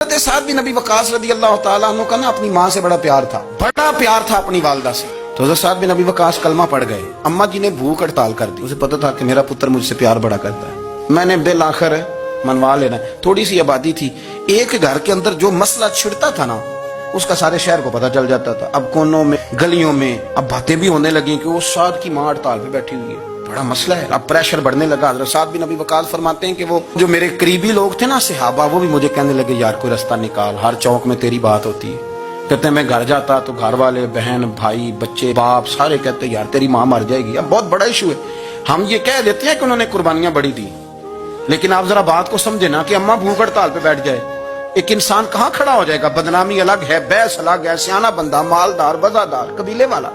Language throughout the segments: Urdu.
حضرت سعد بن ابی وقاص رضی اللہ تعالیٰ عنہ کا نا اپنی ماں سے بڑا پیار تھا اپنی والدہ سے. تو حضرت سعد بن ابی وقاص کلمہ پڑھ گئے. اماں جی نے بھوک ہڑتال کر دی. اسے پتا تھا کہ میرا پتر مجھ سے پیار بڑا کرتا ہے, میں نے بالآخر منوا لینا. تھوڑی سی آبادی تھی, ایک گھر کے اندر جو مسئلہ چھڑتا تھا نا اس کا سارے شہر کو پتا چل جاتا تھا. اب کونوں میں گلیوں میں اب باتیں بھی ہونے لگی کہ وہ سعد کی ماں ہڑتال پہ بیٹھی ہوئی ہے, بڑا مسئلہ ہے. اب پریشر بڑھنے لگا. حضرت سعد بن ابی وقاص فرماتے ہیں کہ وہ جو میرے قریبی لوگ تھے نا صحابہ, وہ بھی مجھے کہنے لگے یار کوئی رستہ نکال, ہر چوک میں تیری بات ہوتی ہے. کہتے ہیں میں گھر جاتا تو گھر والے بہن بھائی بچے باپ سارے کہتے ہیں یار تیری ماں مر جائے گی. اب بہت بڑا ایشو ہے. ہم یہ کہہ دیتے ہیں کہ انہوں نے قربانیاں بڑی دی, لیکن آپ ذرا بات کو سمجھے نا کہ اماں بھوک ہڑتال پہ بیٹھ جائے, ایک انسان کہاں کھڑا ہو جائے گا؟ بدنامی الگ ہے, بحث الگ ہے, سیانہ بندہ مالدار وزادار قبیلے والا.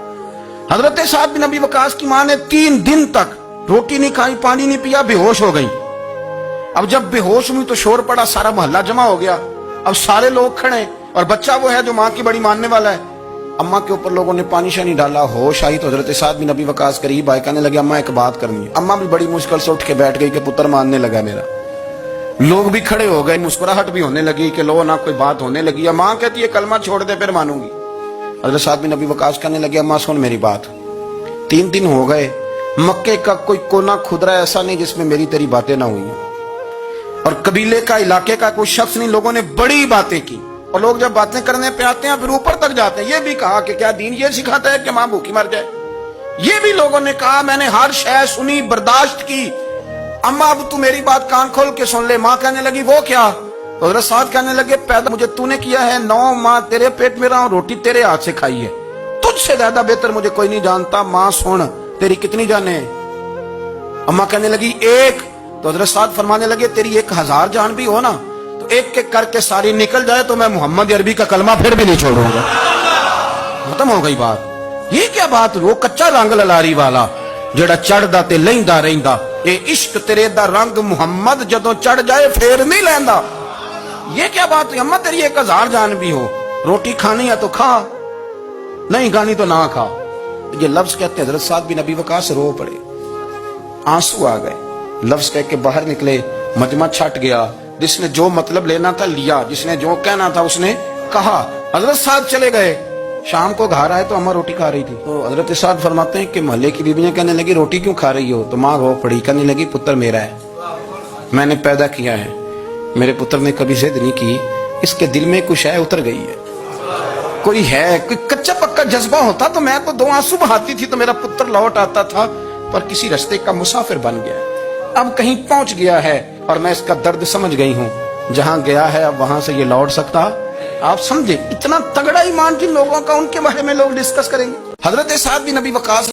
حضرت سعد بن ابی وقاص کی ماں نے 3 دن تک روٹی نہیں کھائی, پانی نہیں پیا, بے ہوش ہو گئی. اب جب بے ہوش ہوئی تو شور پڑا, سارا محلہ جمع ہو گیا. اب سارے لوگ کھڑے اور بچہ وہ ہے جو ماں کی بڑی ماننے والا ہے. اماں کے اوپر لوگوں نے پانی شانی ڈالا, ہوش آئی تو حضرت سعد بن ابی وقاص قریب آئے, کہنے لگے اماں ایک بات کرنی ہے. اماں بھی بڑی مشکل سے اٹھ کے بیٹھ گئی کہ پتر ماننے لگا میرا. لوگ بھی کھڑے ہو گئے, مسکراہٹ بھی ہونے لگی کہ لو نہ کوئی بات ہونے لگی. ماں کہتی ہے کلمہ چھوڑ دے پھر مانوں گی. حضرت سعد بن ابی وقاص کہنے لگے اماں سن میری بات, 3 دن ہو گئے, مکے کا کوئی کونا کھدرا ایسا نہیں جس میں میری تیری باتیں نہ ہوئی ہیں, اور قبیلے کا علاقے کا کوئی شخص نہیں. لوگوں نے بڑی باتیں کی, اور لوگ جب باتیں کرنے پہ آتے ہیں پھر اوپر تک جاتے ہیں. یہ بھی کہا کہ کیا دین یہ سکھاتا ہے کہ ماں بھوکی مر جائے؟ یہ بھی لوگوں نے کہا. میں نے ہر شے سنی, برداشت کی. اما اب تو میری بات کان کھول کے سن لے. ماں کہنے لگی وہ کیا؟ تو حضرت سعد کہنے لگے پیدا مجھے تو نے کیا ہے, 9 ماہ تیرے پیٹ میں رہا ہوں, روٹی تیرے ہاتھ سے کھائی ہے, تجھ سے زیادہ بہتر مجھے کوئی نہیں جانتا. ماں سن تیری کتنی جانیں؟ اما کہنے لگی 1. تو حضرت سعد فرمانے لگے تیری 1000 جان بھی ہو نا تو ایک ایک کر کے ساری نکل جائے تو میں محمد عربی کا کلمہ پھر بھی نہیں چھوڑوں گا. ختم ہو گئی بات. یہ کیا بات؟ وہ کچا رنگ للاری والا جڑا چڑھدا تے لیندا رہندا, اے عشق تیرے دا رنگ محمد جدوں چڑھ جائے پھر نہیں لیندا. یہ کیا بات؟ اماں تیری 1000 جان بھی ہو, روٹی کھانی ہے تو کھا, نہیں کھانی تو نہ کھا. یہ لفظ کہتے ہیں حضرت سعد بن ابی وقاص رو پڑے, آنسو آ گئے. لفظ کہہ کے باہر نکلے, مجمع چھٹ گیا. جس نے جو مطلب لینا تھا لیا, جس نے جو کہنا تھا اس نے کہا. حضرت سعد چلے گئے. شام کو گھر آئے تو اماں روٹی کھا رہی تھی. تو حضرت سعد فرماتے ہیں کہ محلے کی بیویاں کہنے لگی روٹی کیوں کھا رہی ہو؟ تو ماں رو پڑی, کہنے لگی پتر میرا ہے, میں نے پیدا کیا ہے, میرے پتر نے کبھی ضد نہیں کی, اس کے دل میں کچھ ہے اتر گئی ہے. کوئی ہے کوئی کچا پکا جذبہ ہوتا تو میں تو 2 آنسو بہاتی تھی تو میرا پتر لوٹ آتا تھا, پر کسی رستے کا مسافر بن گیا, اب کہیں پہنچ گیا ہے اور میں اس کا درد سمجھ گئی ہوں. جہاں گیا ہے اب وہاں سے یہ لوٹ سکتا. آپ سمجھے اتنا تگڑا ایمان جن لوگوں کا, ان کے بارے میں لوگ ڈسکس کریں گے. حضرت سعد بن ابی وقاص